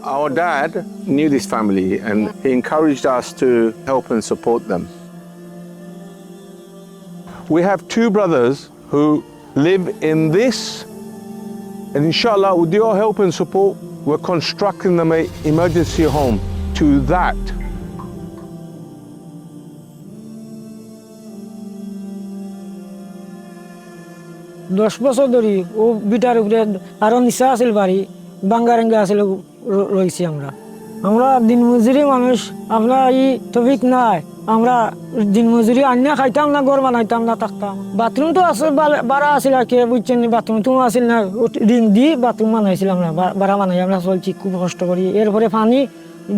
Our dad knew this family and he encouraged us to help and support them. We have two brothers who live in this, and inshallah with your help and support we're constructing them an emergency home to that. দশ বছর ধরে ও bitter উপরে আরো নিচা আছিল বাড়ি বাঙ্গারেঙ্গা আছিল রয়েছি আমরা দিনমজুরি মানুষ আমরা এই টপিক নাই আমরা দিনমজুরি আন্না খাইতাম না ঘর বানাইতাম না থাকতাম বাথরুম তো আছে বাড়া আছিল আর কি বুঝছেন বাথরুম তো আছিল না রিং দিয়ে বাথরুম বানাইছিলাম না বাড়া বানাই আমরা চলছি খুব কষ্ট করি এরপরে পানি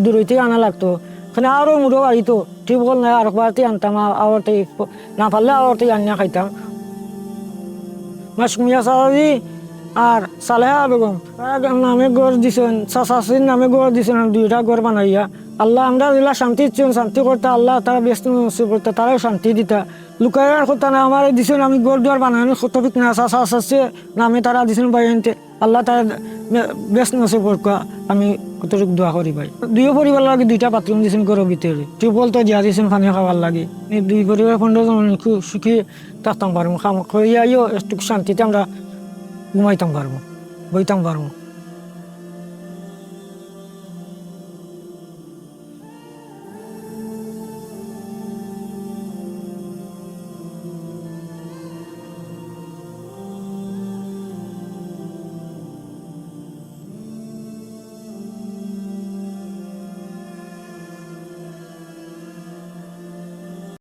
দূর থেকে আনা লাগতো এখানে আরো মুড়ো বাড়িতো টিউবওয়েল নাই আর বাড়িতে আনতাম আওয়ারতে না পারলে আওয়ারতে আন্না খাইতাম মাসমিয়া সালাদি আর সালেহা বেগম নামে গড় দিছেন চাচাচির নামে গড় দিছেন দুইটা গড় বানাইয়া আল্লাহ আমরা দিলা শান্তি দিচ্ছেন শান্তি করতে আল্লাহ তারা ব্যস্ত করতে তারাও শান্তি দিতা লুকাইয়ার কথা না আমার দিছেন আমি গড় দুয়ার বানানো টপিক না চাচা নামে তারা দিছেন বাইনতে আল্লাহ তারা ব্যস্ত নসিব করকা আমি কতটুকু দোয়া করি ভাই দুই পরিবার লাগে দুইটা বাথরুম দিয়েছেন ঘরের ভিতরে টিউবওয়েল তো দিয়া দিয়েছেন পানি খাওয়ার লাগে দুই পরিবার 15 জন খুব সুখী থাকতাম পারবো খাম খাইয়াইও একটু শান্তিতে আমরা ঘুমাইতাম পারবো বইতাম পারবো